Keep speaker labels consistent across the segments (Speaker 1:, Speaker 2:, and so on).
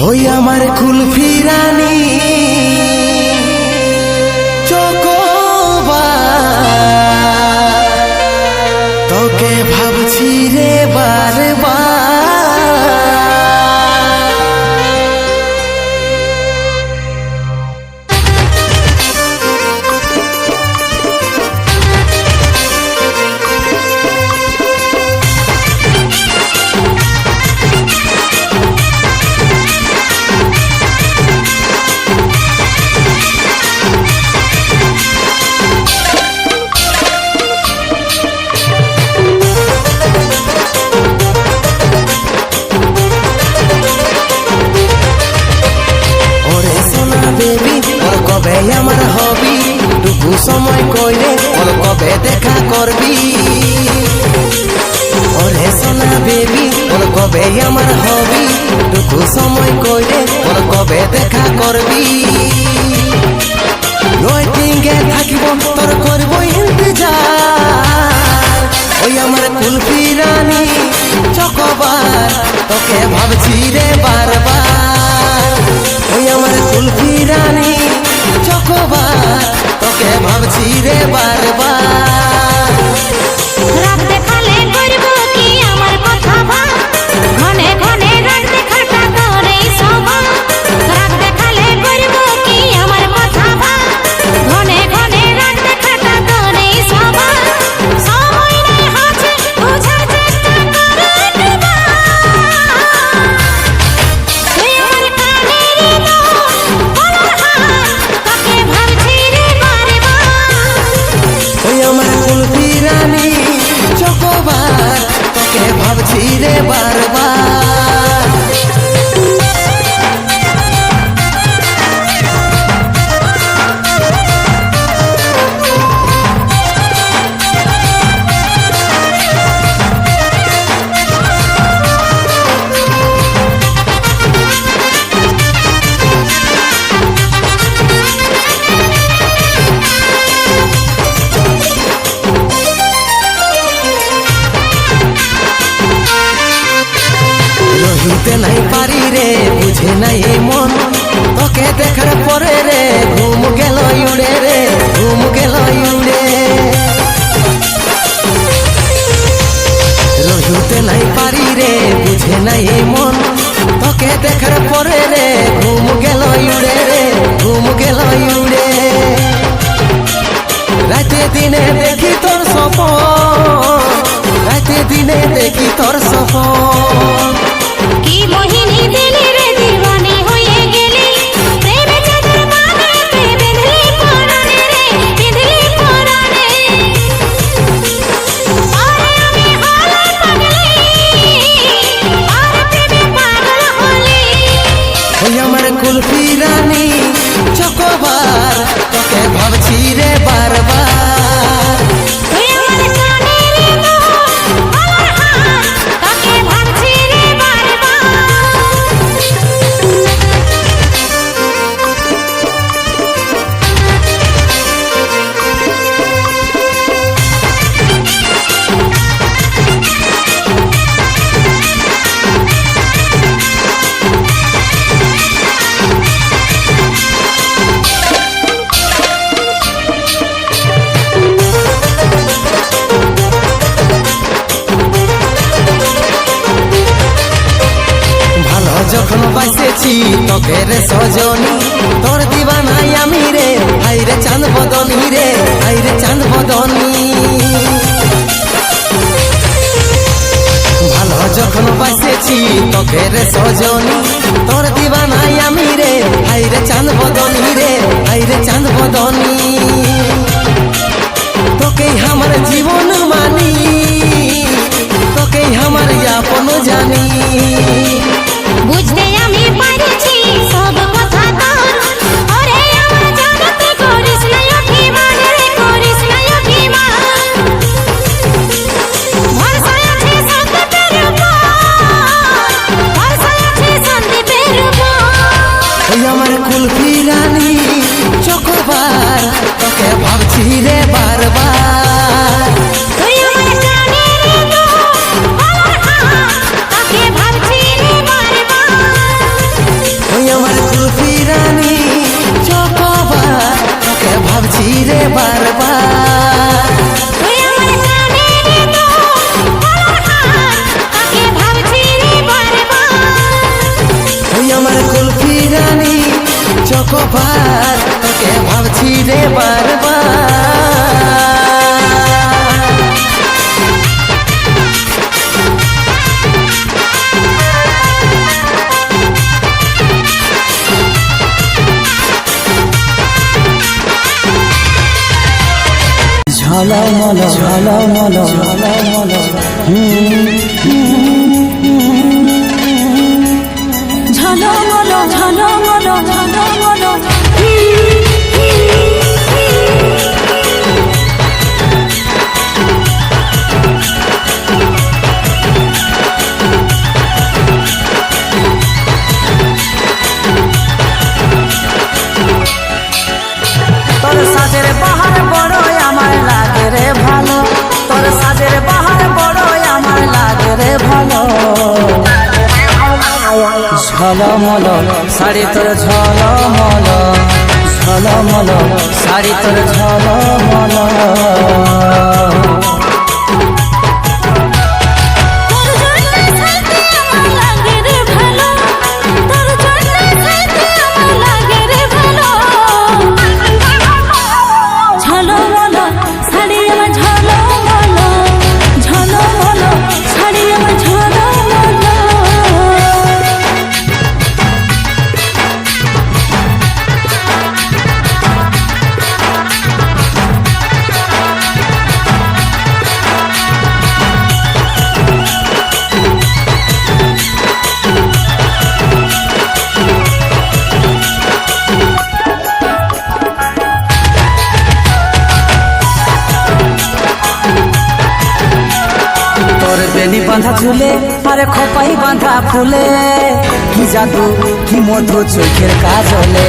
Speaker 1: ওই আমার কুলফি রানী চকোবার তোকে ভাবছি রে বারবার। কবে আমার হবি টুকু সময় কইলে ওর কবে দেখা করবি? ওরে সোনা বেবি ওর কবে আমার হবি টুকু সময় কইলে ওর কবে দেখা করবি? ওয়েটিংয়ে থাকিব তোর করব ইন্তজার। ওই আমার কুলফি রানী চকোবার তোকে ভাবছি রে বারবার। ওই আমার কুলফি রানী চকোবার তোকে ভাবছি রে বারবার।
Speaker 2: রাত দেখালে করব কি আমার কথা ভাব, ঘনে ঘনে রাত দেখাটা তোরই স্বভাব। রাত দেখালে করব কি আমার কথা ভাব, ঘনে ঘনে রাত দেখাটা তোরই স্বভাব। সময় নাই হাতে বুঝার চেষ্টা করে একবার। তুই আমার কানের গলার হার তোকে ভাবছি রে বারবার।
Speaker 1: ওই আমার কুলফি রানী চকোবার তোকে ভাবছি রে বারবার। রহিতে নাই পারি রে বুঝে নাই এই মন তোকে দেখার পরে রে ঘুম গেল উড়ে রে ঘুম গেল উড়ে। রহিতে নাই পারি রে বুঝে নাই এই মন তোকে দেখার পরে রে ঘুম গেল উড়ে রে ঘুম গেল উড়ে। রাতে দিনে দেখি তোর স্বপ্ন, রাতে দিনে দেখি তোর স্বপ্ন।
Speaker 2: কি মোহিনী দিলি রে দিওয়ানি হয়ে গেলি, প্রেমে চাদর বাঁধতে বেঁধলি পরাণে রে বেঁধলি পরাণে। আরে আমি হলাম পাগলি, আর প্রেমে পাগল হলি।
Speaker 1: ওই আমার কুলফি রানী চকোবার তোকে ভাবছি রে বারবার।
Speaker 2: তুই আমার কানের গলার হার তোকে ভাবছি রে বারবার।
Speaker 1: ভালো যখন বাসেছি তোকে রে সজনী তোর দিবানাই আমি রে হাই রে চাঁদ বদনী রে হাই রে চাঁদ বদনী। ভালো যখন বাসেছি তোকে রে সজনী তোর দিবানাই আমি রে হাই রে চাঁদ বদনী রে হাই রে চাঁদ বদনী। তোকেই আমার জীবন মানি তোকেই আমার আপন জানি।
Speaker 2: বুঝতে আমি পারছি সব কথা তোর, ওরে আমার জানতে করিস না অভিমান রে করিস না অভিমান। ভরসা আছে সত্যের উপর, ভরসা আছে সন্দেহ
Speaker 1: কবার তোকে ভাবছি রে বারবার। ঝলমল ঝলমল ঝলমল
Speaker 2: ঝলমল ঝলমল ঝলমল
Speaker 1: তোর সাজের বাহার বড়ই আমার লাগে রে ভালো, তোর সাজের বাহার বড়ই আমার লাগে রে ভালো। ঝলমল শাড়ি তোর ঝলমল, ঝলমল শাড়ি তোর ঝলমল। বেনি বাঁধা ঝুলে আরে খোপাই বাঁধা ফুলে, কি জাদু কি মধু চোখের কাজলে।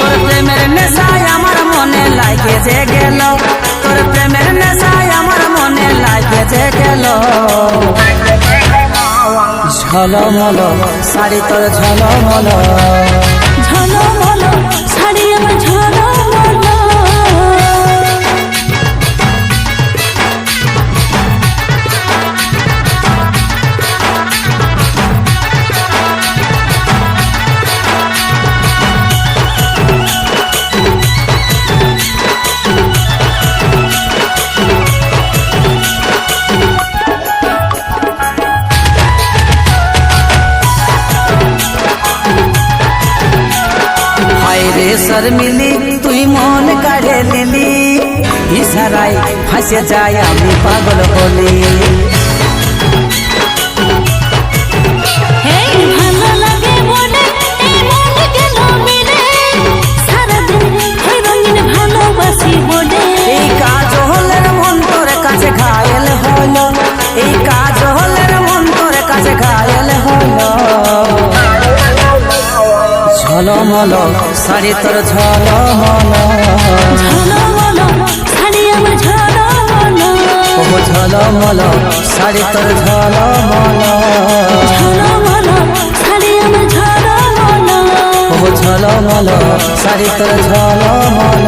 Speaker 1: তোর প্রেমের নেশায় আমার মনে লাগে যে গেল, তোর প্রেমের নেশায় আমার মনে লাগে যে গেল। ঝলমল শাড়ি তোর ঝলমল,
Speaker 2: ঝলমল শাড়ি আমার ঝলমল।
Speaker 1: শর্মিলি তুই মন কাড়ে নিলি, ইশারায় ফাঁসে যায় আমি পাগল হলি।
Speaker 2: ভালো লাগে মনে মন গেল মিলে, সারাদিন ওই রঙিন ভালোবাসি বলে।
Speaker 1: এই কাজ হলের মন তোর কাছে ঘায়েল হলো, এই কাজ হলের মন তোর কাছে ঘায়েল হলো। ঝলমল শাড়ি তোর ঝলমল,
Speaker 2: ঝলমল শাড়ি আমার ঝলমল।
Speaker 1: ও ঝলমল শাড়ি তোর ঝলমল,
Speaker 2: ঝলমল শাড়ি আমার ঝলমল।
Speaker 1: ও ঝলমল শাড়ি তোর ঝলমল।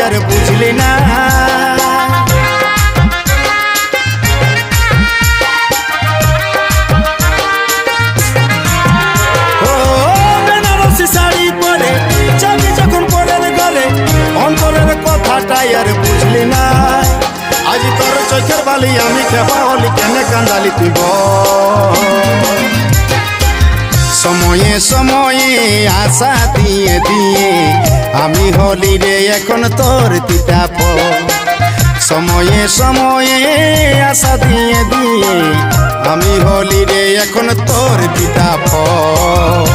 Speaker 3: আর বুঝলি না ও বেনারসি শাড়ি পরে যাবি যখন পরের ঘরে অন্তরের কথাটাই আর বুঝলি না আজ তোর চোখের বালি আমি খেপা হলি কেন কান্দালি তুই সময়ে সময়ে আশা দিয়ে দিয়ে আমি হলি রে এখন তোর তিতা ফল। সময়ে সময়ে আশা দিয়ে দিয়ে আমি হলি রে এখন তোর তিতা ফল।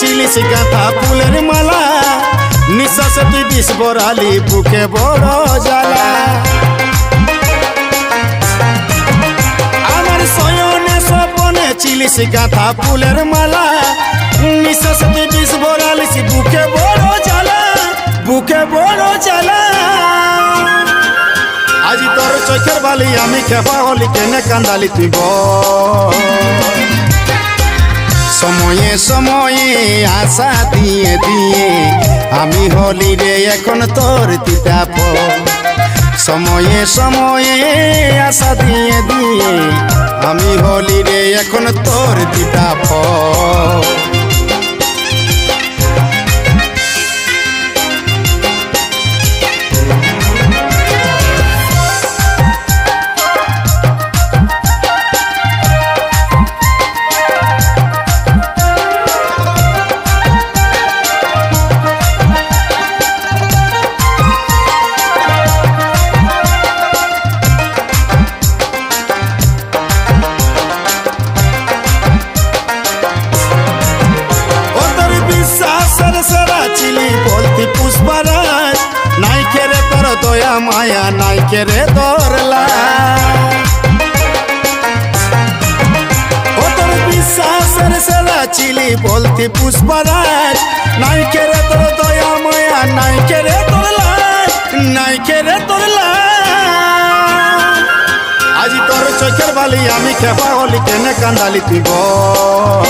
Speaker 3: চিলিস গাঁথা ফুলের মালা নিঃশ্বাসে তুই বিষ বরালি বুকে বড় জ্বালা। আমার শয়নে স্বপনে চিলিস গাঁথা ফুলের মালা নিঃশ্বাসে তুই বিষ বরালিস বুকে বড় জ্বালা, বুকে বড় জ্বালা। আজি তোর চোখের বালি আমি খেপা হলি কেনে কান্দালি তুই বল। সময়ে সময়ে আশা দিয়ে দিয়ে আমি হলি রে এখন তোর তিতা ফল। সময়ে সময়ে আশা দিয়ে দিয়ে আমি হলি রে এখন তোর তিতা ফল। পুষ্পরাজ নাই কেরে তোর দয়া মায়া নাই কেরে তোর লাজ। ও তোর বিশ্বাসের সেরা চিলি বলতি পুষ্পরাজ নাই কেরে তোর দয়া মায়া নাই কেরে তোর লাজ, নাই কেরে তোর লাজ। আজি তোর চোখের বালি আমি খেপা হলি কেনে কান্দালি তুই বল।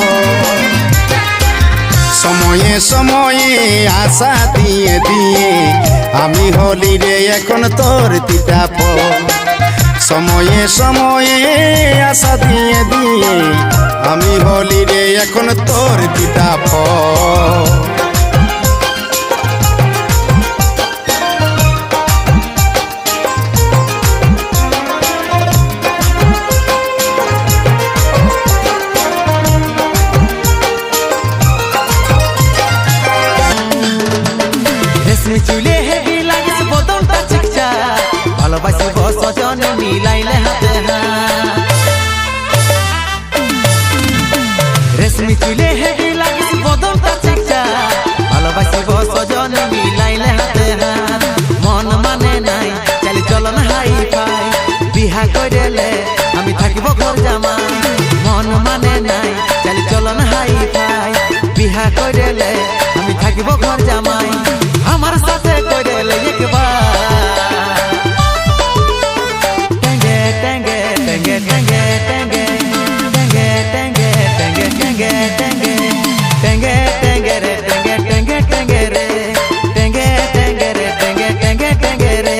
Speaker 3: সময়ে সময়ে আশা দিয়ে দিয়ে আমি হলি রে এখন তোর তিতা ফল। সময়ে সময়ে আশা দিয়ে দিয়ে আমি হলি রে এখন তোর তিতা ফল।
Speaker 1: চুলে হেভি লাগিস বদনটা চিকচা ভালোবাসিব সজনে মিলাইলে হাতে হাত। রেশমি চুলে হেভি লাগিস বদনটা চিকচা ভালোবাসিব সজনে মিলাইলে হাতে হাত। মন মানে নাই চালি চলন হাই ফাই বিহা কইলে আমি থাকিব ঘর জামাই। মন মানে নাই চালি চলন হাই ফাই বিহা কইলে আমি থাকিব ঘর জামাই। আমার সাথে কইলে একবার টেঙ্গে টেঙ্গে টেঙ্গে টেঙ্গে টেঙ্গে টেঙ্গে টেঙ্গে টেঙ্গে টেঙ্গে টেঙ্গে টেঙ্গে রে টেঙ্গে টেঙ্গে টেঙ্গে রে টেঙ্গে টেঙ্গে রে টেঙ্গে টেঙ্গে টেঙ্গে রে।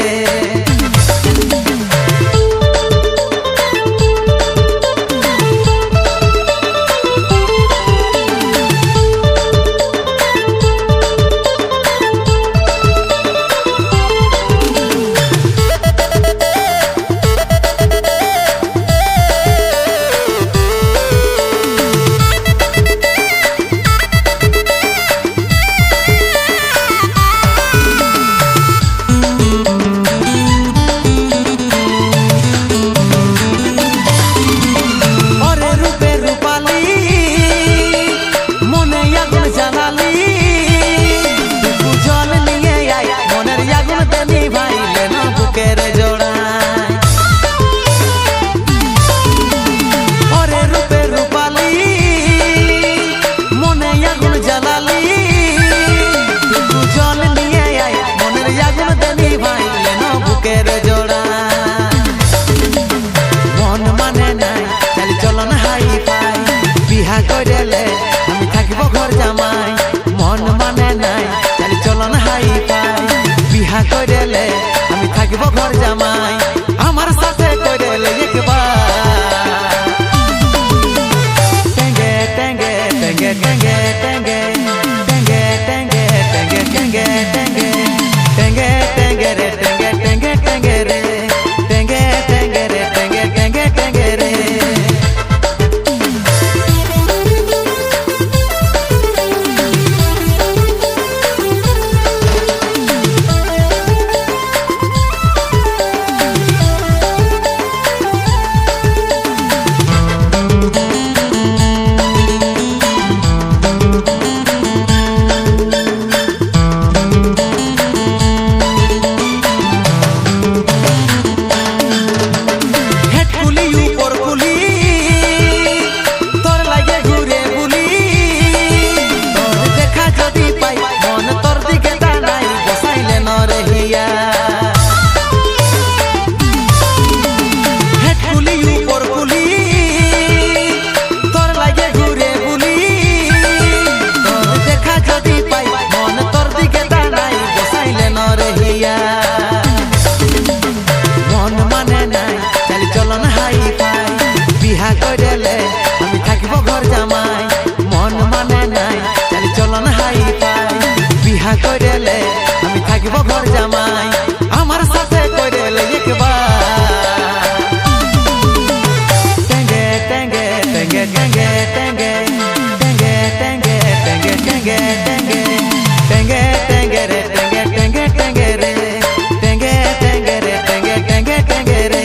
Speaker 1: বিহা কইলে আমি থাকিব ঘর জামাই। টেঙ্গে টেঙ্গে টেঙ্গে টেঙ্গে টেঙ্গে টেঙ্গে টেঙ্গে টেঙ্গে টেঙ্গে টেঙ্গে রে টেঙ্গে টেঙ্গে টেঙ্গে রে টেঙ্গে টেঙ্গে রে টেঙ্গে টেঙ্গে টেঙ্গে রে আমি থাকিব ঘর জামাই মন মানে নাই চালি চলন হাই পাই বিহা কইলে আমি থাকিব ঘর জামাই আমার সাথে কইলে একবার টেঙ্গে টেঙ্গে টেঙ্গে টেঙ্গে টেঙ্গে টেঙ্গে টেঙ্গে টেঙ্গে টেঙ্গে টেঙ্গে টেঙ্গে টেঙ্গে রে টেঙ্গে টেঙ্গে টেঙ্গে রে টেঙ্গে টেঙ্গে রে টেঙ্গে টেঙ্গে টেঙ্গে রে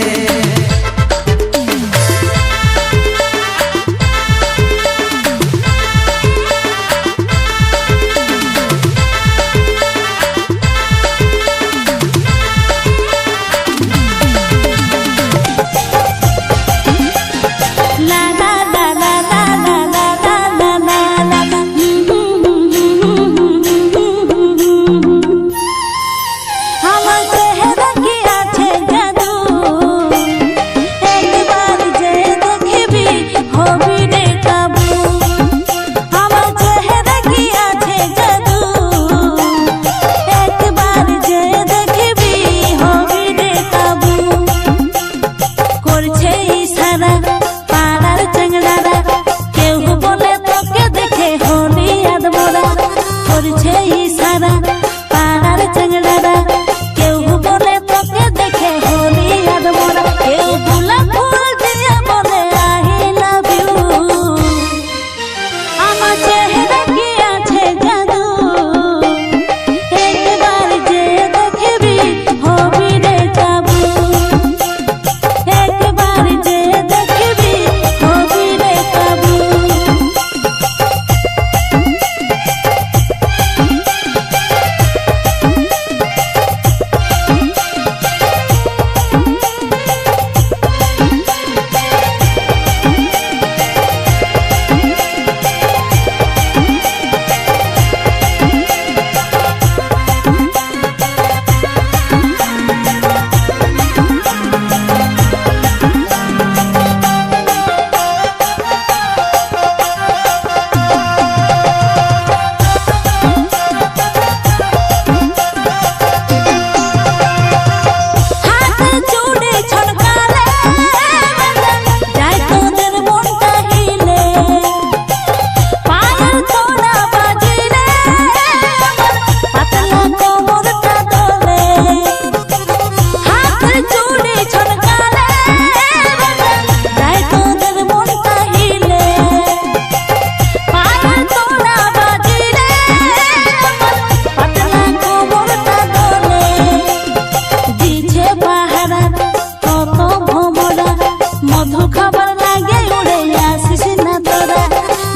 Speaker 2: মধু খাবার লাগে উড়ে আসিস না তোরা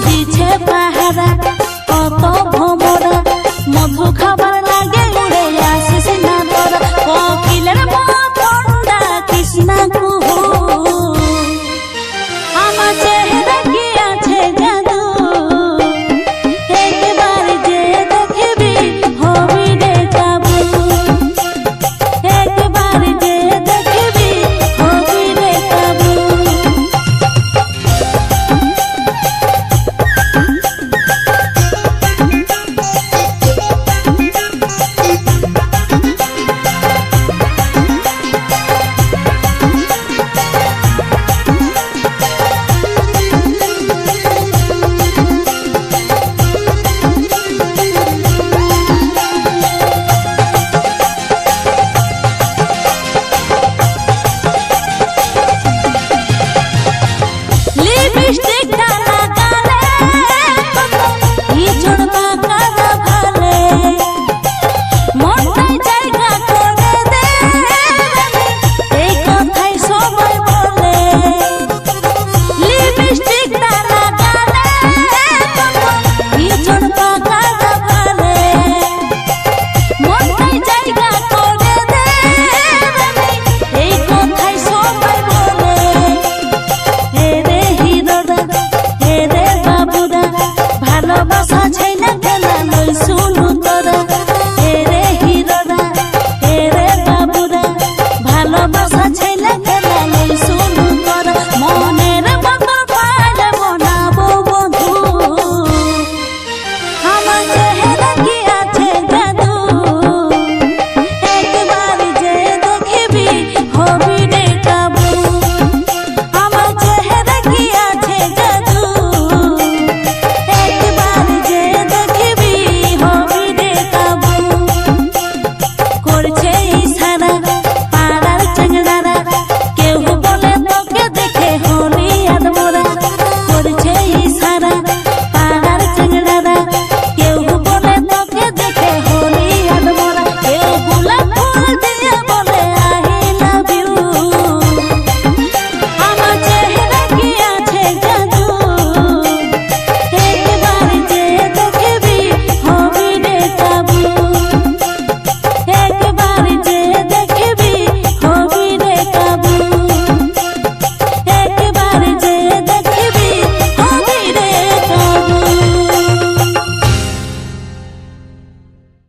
Speaker 2: দিছে পাহারা